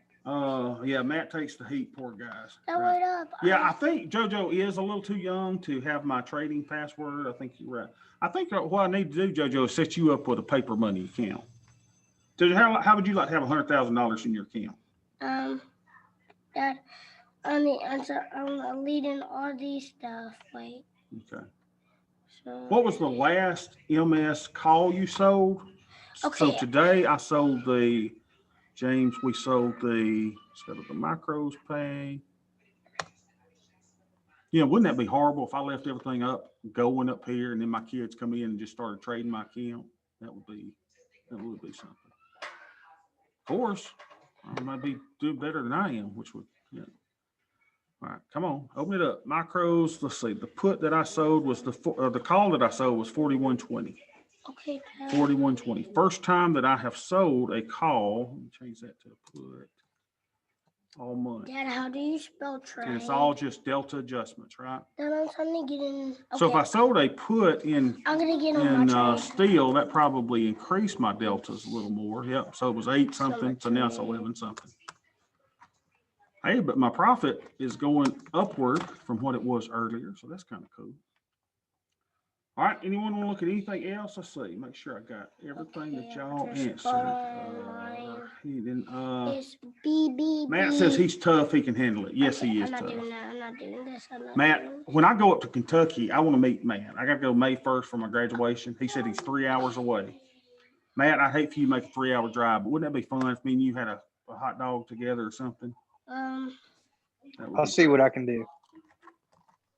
Speaker 1: Yeah, Matt takes the heat, poor guys.
Speaker 3: Dad,
Speaker 1: Right.
Speaker 3: wait up.
Speaker 1: Yeah, I think JoJo is a little too young to have my trading password. I think you're right. I think what I need to do, JoJo, is set you up with a paper money account. JoJo, how would you like to have $100,000 in your account?
Speaker 3: Dad, I'm leading all these stuff. Wait.
Speaker 1: Okay.
Speaker 3: So.
Speaker 1: What was the last MS call you sold?
Speaker 3: Okay.
Speaker 1: So today I sold the James. We sold the instead of the macros pay. Yeah, wouldn't that be horrible if I left everything up, going up here, and then my kids come in and just started trading my account? That would be something. Of course, I might be doing better than I am, which would, yeah. All right, come on, open it up. Macros. Let's see. The put that I sold was the call that I sold was 41.20.
Speaker 3: Okay, Dad.
Speaker 1: 41.20. First time that I have sold a call. Let me change that to a put. All month.
Speaker 3: Dad, how do you spell trade?
Speaker 1: And it's all just delta adjustments, right?
Speaker 3: Then I'm trying to get in. Okay.
Speaker 1: So if I sold a put in
Speaker 3: I'm gonna get on my trade.
Speaker 1: steel, that probably increased my deltas a little more. Yep. So it was 8 something. So now it's 11 something. Hey, but my profit is going upward from what it was earlier. So that's kind of cool. All right. Anyone want to look at anything else? Let's see. Make sure I got everything that y'all answered. He didn't.
Speaker 3: It's BB.
Speaker 1: Matt says he's tough. He can handle it. Yes, he is
Speaker 3: I'm not
Speaker 1: tough.
Speaker 3: doing that. I'm not doing this.
Speaker 1: Matt, when I go up to Kentucky, I want to meet Matt. I got to go May 1st for my graduation. He said he's 3 hours away. Matt, I'd hate for you to make a 3-hour drive, but wouldn't that be fun if me and you had a hot dog together or something?
Speaker 2: I'll see what I can do.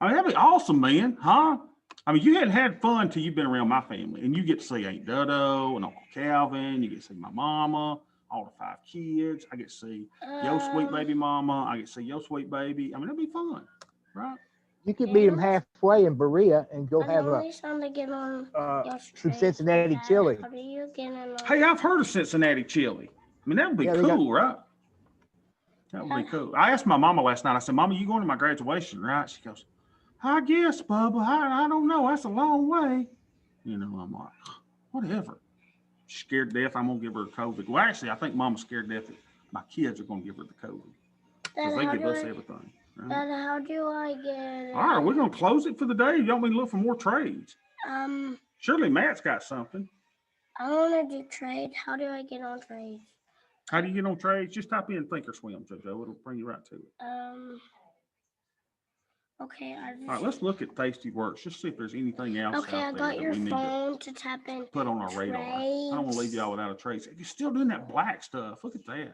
Speaker 1: I mean, that'd be awesome, man. Huh? I mean, you hadn't had fun till you've been around my family, and you get to see Aunt Dodo and Uncle Calvin. You get to see my mama, all the 5 kids. I get to see your sweet baby mama. I get to see your sweet baby. I mean, that'd be fun, right?
Speaker 5: You could meet them halfway in Berea and go have
Speaker 3: some
Speaker 5: Cincinnati chili.
Speaker 1: Hey, I've heard of Cincinnati chili. I mean, that would be cool, right? That would be cool. I asked my mama last night. I said, "Mama, you going to my graduation, right?" She goes, "I guess, Bubba. I don't know. That's a long way." You know, I'm like, whatever. She's scared to death I'm going to give her COVID. Well, actually, I think Mama's scared to death that my kids are going to give her the COVID. Because they give us everything. Right?
Speaker 3: Dad, how do I get
Speaker 1: All right, we're going to close it for the day. Y'all want me to look for more trades? Surely Matt's got something.
Speaker 3: I want to do trade. How do I get on trades?
Speaker 1: How do you get on trades? Just type in Thinkorswim, JoJo. It'll bring you right to it.
Speaker 3: Okay.
Speaker 1: All right, let's look at Tasty Works. Just see if there's anything else
Speaker 3: Okay, I got your phone to tap in.
Speaker 1: Put on our radar. I don't want to leave y'all without a trade. You're still doing that black stuff. Look at that.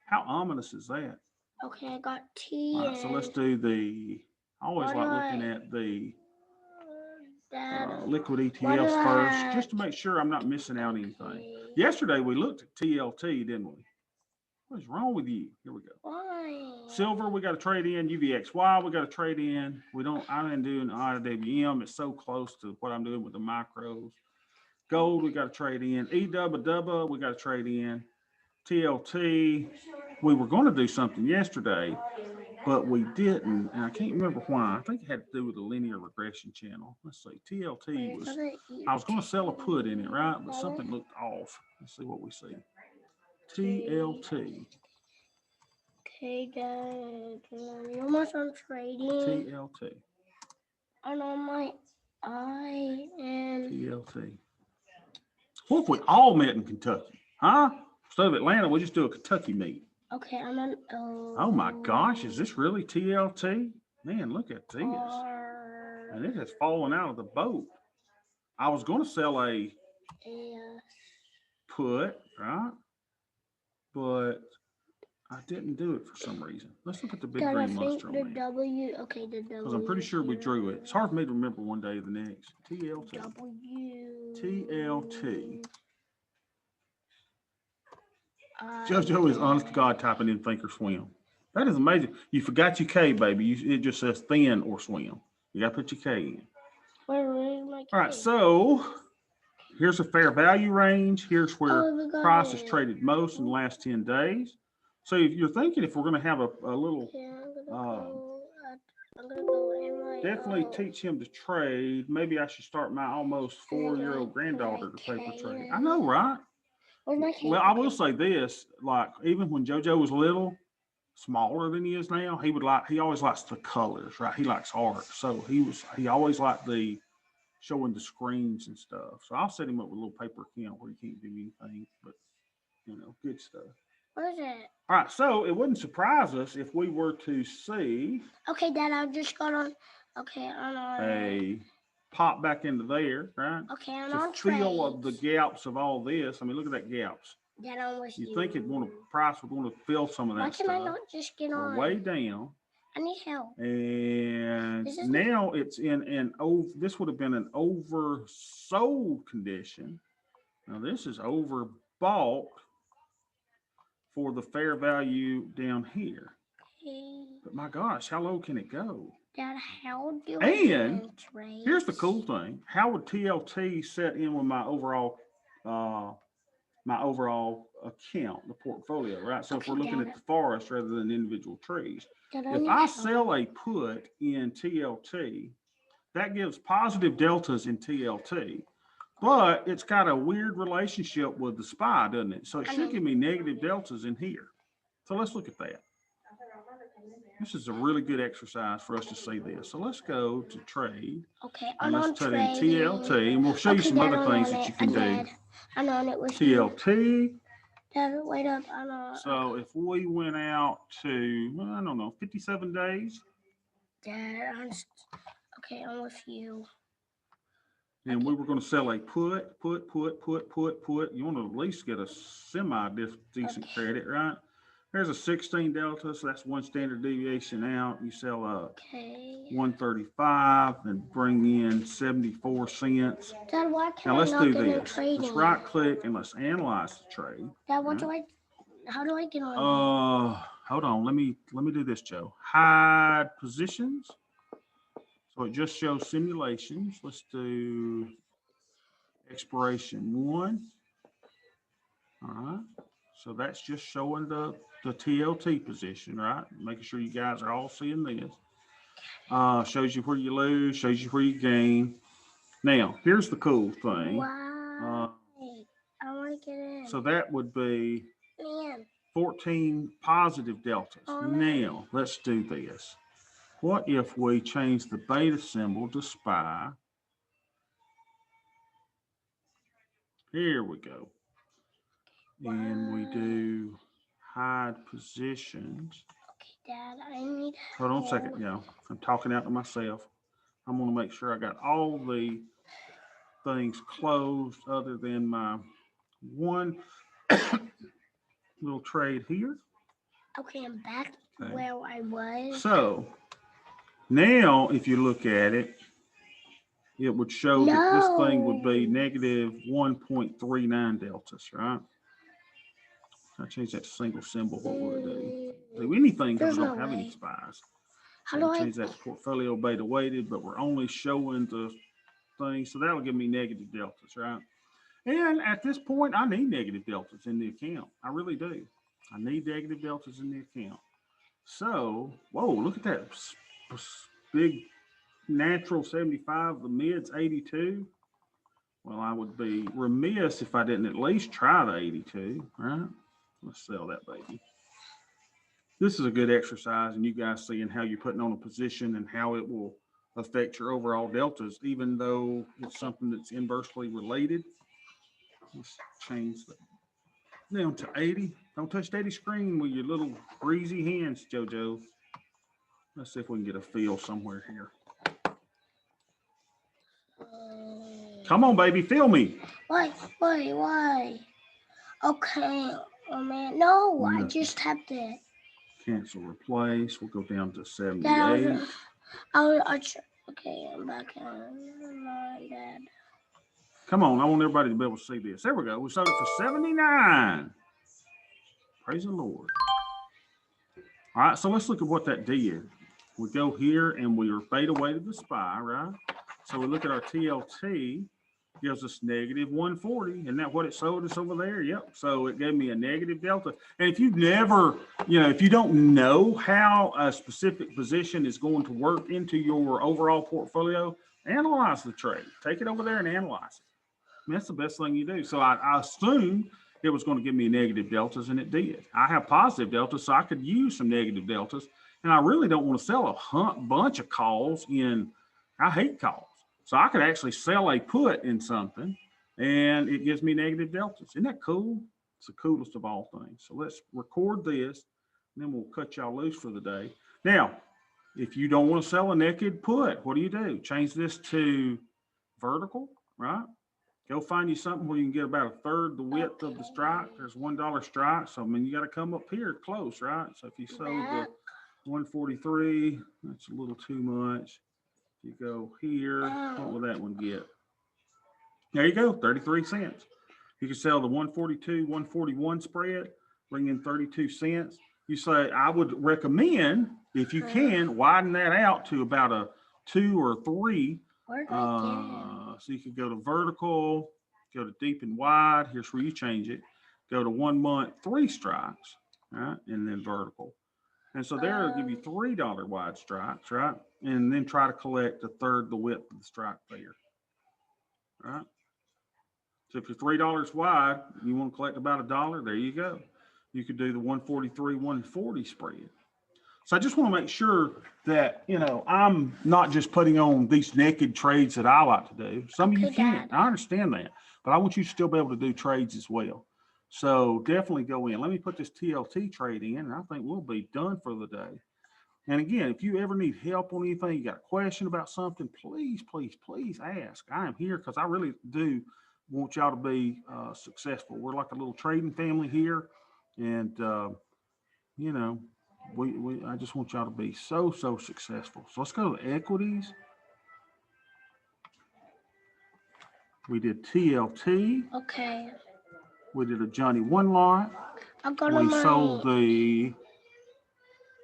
Speaker 1: How ominous is that?
Speaker 3: Okay, I got T.
Speaker 1: All right, so let's do the. I always like looking at the liquid ETFs first, just to make sure I'm not missing out anything. Yesterday we looked at TLT, didn't we? What is wrong with you? Here we go.
Speaker 3: Why?
Speaker 1: Silver, we got to trade in. UVXY, we got to trade in. I didn't do an IWM. It's so close to what I'm doing with the micros. Gold, we got to trade in. EWW, we got to trade in. TLT, we were going to do something yesterday, but we didn't. And I can't remember why. I think it had to do with the linear regression channel. Let's see. TLT was, I was going to sell a put in it, right? But something looked off. Let's see what we see. TLT.
Speaker 3: Okay, Dad. You're almost on trading.
Speaker 1: TLT.
Speaker 3: And on my
Speaker 1: TLT. What if we all met in Kentucky? Huh? Instead of Atlanta, we'll just do a Kentucky meet.
Speaker 3: Okay, I'm on
Speaker 1: Oh my gosh, is this really TLT? Man, look at this. And it has fallen out of the boat. I was going to sell a put, right? But I didn't do it for some reason. Let's look at the big green monster.
Speaker 3: The W. Okay, the W.
Speaker 1: Because I'm pretty sure we drew it. It's hard for me to remember one day or the next. TLT. TLT. JoJo is honest to God typing in Thinkorswim. That is amazing. You forgot your K, baby. It just says thin or swim. You got to put your K in.
Speaker 3: Where is my K?
Speaker 1: All right, so here's a fair value range. Here's where price has traded most in the last 10 days. So if you're thinking if we're going to have a little,
Speaker 3: I'm gonna go
Speaker 1: definitely teach him to trade. Maybe I should start my almost 4-year-old granddaughter to paper trade. I know, right?
Speaker 3: Where's my
Speaker 1: Well, I
Speaker 3: cake?
Speaker 1: will say this, like even when JoJo was little, smaller than he is now, he always likes the colors, right? He likes art. So he always liked the showing the screens and stuff. So I'll set him up with a little paper account where he can't do anything, but good stuff.
Speaker 3: Where's it?
Speaker 1: All right, so it wouldn't surprise us if we were to see
Speaker 3: Okay, Dad, I just got on. Okay, I'm on.
Speaker 1: a pop back into there, right?
Speaker 3: Okay, I'm
Speaker 1: To
Speaker 3: on
Speaker 1: fill of the
Speaker 3: trades.
Speaker 1: gaps of all this. I mean, look at that gaps.
Speaker 3: Dad, I'm with
Speaker 1: You
Speaker 3: you.
Speaker 1: think price would want to fill some of
Speaker 3: Why
Speaker 1: that
Speaker 3: can I
Speaker 1: stuff.
Speaker 3: not just get
Speaker 1: We're
Speaker 3: on?
Speaker 1: way down.
Speaker 3: I need help.
Speaker 1: And
Speaker 3: This is-
Speaker 1: now it's in an this would have been an oversold condition. Now this is overbought for the fair value down here.
Speaker 3: Okay.
Speaker 1: But my gosh, how low can it go?
Speaker 3: Dad, how do I get
Speaker 1: And
Speaker 3: on trades?
Speaker 1: here's the cool thing. How would TLT set in with my overall account, the portfolio, right? So if
Speaker 3: Okay,
Speaker 1: we're looking
Speaker 3: Dad.
Speaker 1: at the forest rather than individual trees,
Speaker 3: Dad, I
Speaker 1: if
Speaker 3: need
Speaker 1: I
Speaker 3: help.
Speaker 1: sell a put in TLT, that gives positive deltas in TLT, but it's got a weird relationship with the SPY, doesn't it? So it should give me negative deltas in here. So let's look at that. This is a really good exercise for us to see this. So let's go to trade.
Speaker 3: Okay,
Speaker 1: And
Speaker 3: I'm on
Speaker 1: let's put in
Speaker 3: trading.
Speaker 1: TLT, and we'll show you
Speaker 3: Okay,
Speaker 1: some
Speaker 3: Dad,
Speaker 1: other
Speaker 3: I'm
Speaker 1: things
Speaker 3: on
Speaker 1: that
Speaker 3: it.
Speaker 1: you can do.
Speaker 3: Dad, I'm on it with you.
Speaker 1: TLT.
Speaker 3: Dad, wait up. I'm on.
Speaker 1: So if we went out to, well, I don't know, 57 days,
Speaker 3: Dad, okay, I'm with you.
Speaker 1: and we were going to sell a put. You want to at least get a decent credit, right? There's a 16 delta, so that's one standard deviation out. You sell a
Speaker 3: Okay.
Speaker 1: 135 and bring in 74 cents.
Speaker 3: Dad, why can
Speaker 1: Now
Speaker 3: I
Speaker 1: let's
Speaker 3: not
Speaker 1: do
Speaker 3: get in
Speaker 1: this.
Speaker 3: trading?
Speaker 1: Let's right click and let's analyze the trade.
Speaker 3: Dad, how do I get on?
Speaker 1: Hold on. Let me do this, Joe. Hide positions. So it just shows simulations. Let's do expiration 1. All right. So that's just showing the TLT position, right? Making sure you guys are all seeing this. Shows you where you lose, shows you where you gain. Now, here's the cool thing.
Speaker 3: Why? I want to get in.
Speaker 1: So that would be
Speaker 3: Man.
Speaker 1: 14 positive deltas.
Speaker 3: Oh,
Speaker 1: Now, let's do this. What if we change the beta symbol to SPY? Here we go. And we do hide positions.
Speaker 3: Okay, Dad, I need
Speaker 1: Hold on a second, y'all. I'm talking out to myself. I'm going to make sure I got all the things closed other than my one little trade here.
Speaker 3: Okay, I'm back
Speaker 1: Okay.
Speaker 3: where I was.
Speaker 1: So now if you look at it, it would show that this thing would be negative 1.39 deltas, right? I change that to single symbol. What will it do? Do anything because we don't have any SPYs.
Speaker 3: How do I
Speaker 1: change that to portfolio beta weighted, but we're only showing the thing. So that'll give me negative deltas, right? And at this point, I need negative deltas in the account. I really do. I need negative deltas in the account. So, whoa, look at that big natural 75, the mids 82. Well, I would be remiss if I didn't at least try the 82, right? Let's sell that baby. This is a good exercise, and you guys seeing how you're putting on a position and how it will affect your overall deltas, even though it's something that's inversely related. Let's change that down to 80. Don't touch that screen with your little greasy hands, JoJo. Let's see if we can get a feel somewhere here. Come on, baby, feel me.
Speaker 3: Why? Okay. Oh, man. No, I just tapped it.
Speaker 1: Cancel replace. We'll go down to 78.
Speaker 3: Dad, okay, I'm back on my dad.
Speaker 1: Come on, I want everybody to be able to see this. There we go. We sold it for 79. Praise the Lord. All right, so let's look at what that did. We go here and we are beta weighted the SPY, right? So we look at our TLT, gives us negative 140. Isn't that what it sold us over there? Yep. So it gave me a negative delta. And if you've never, if you don't know how a specific position is going to work into your overall portfolio, analyze the trade. Take it over there and analyze it. And that's the best thing you do. So I assume it was going to give me negative deltas, and it did. I have positive deltas, so I could use some negative deltas. And I really don't want to sell a bunch of calls in, I hate calls. So I could actually sell a put in something, and it gives me negative deltas. Isn't that cool? It's the coolest of all things. So let's record this, and then we'll cut y'all loose for the day. Now, if you don't want to sell a naked put, what do? Change this to vertical, right? Go find you something where you can get about a third the width of the strike. There's $1 strike. So, I mean, you got to come up here close, right? So if you sold the 143, that's a little too much. You go here, what will that one get? There you go, 33 cents. You can sell the 142, 141 spread, bring in 32 cents. You say, I would recommend, if you can, widen that out to about a 2 or 3. So you could go to vertical, go to deep and wide. Here's where you change it. Go to 1 month, 3 strikes, right? And then vertical. And so there it'll give you $3 wide strikes, right? And then try to collect a third the width of the strike there, right? So if you're $3 wide, you want to collect about $1, there you go. You could do the 143, 140 spread. So I just want to make sure that, you know, I'm not just putting on these naked trades that I like to do. Some of you can't. I understand that, but I want you to still be able to do trades as well. So definitely go in. Let me put this TLT trade in, and I think we'll be done for the day. And again, if you ever need help on anything, you got a question about something, please, please, please ask. I am here because I really do want y'all to be successful. We're like a little trading family here, and you know, I just want y'all to be so successful. So let's go to equities. We did TLT.
Speaker 3: Okay.
Speaker 1: We did a Johnny 1 lot. We sold the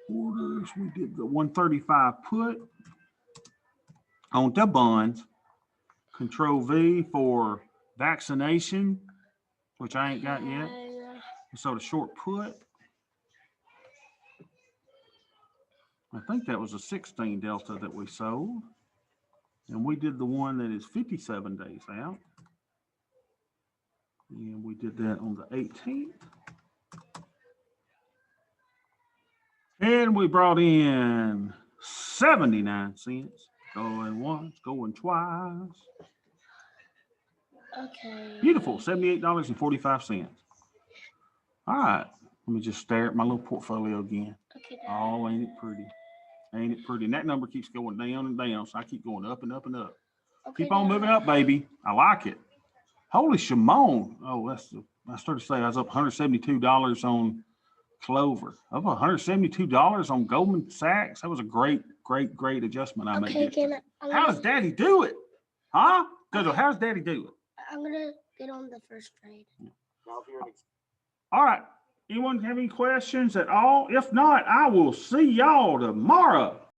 Speaker 1: orders. We did the 135 put on the bonds. Control V for vaccination, which I ain't got yet. So the short put. I think that was a 16 delta that we sold. And we did the one that is 57 days out. And we did that on the 18th. And we brought in 79 cents. Going once, going twice.
Speaker 3: Okay.
Speaker 1: Beautiful, $78.45. All right, let me just stare at my little portfolio again.
Speaker 3: Okay.
Speaker 1: Oh, ain't it pretty? Ain't it pretty? And that number keeps going down and down, so I keep going up and up and up.
Speaker 3: Okay,
Speaker 1: Keep on moving up, baby. I like it. Holy Shimon. Oh, I started to say I was up $172 on Clover. Up $172 on Goldman Sachs. That was a great adjustment I made. How does Daddy do it? Huh? How does Daddy do it?
Speaker 3: I'm gonna get on the first trade.
Speaker 1: All right. Anyone have any questions at all? If not, I will see y'all tomorrow.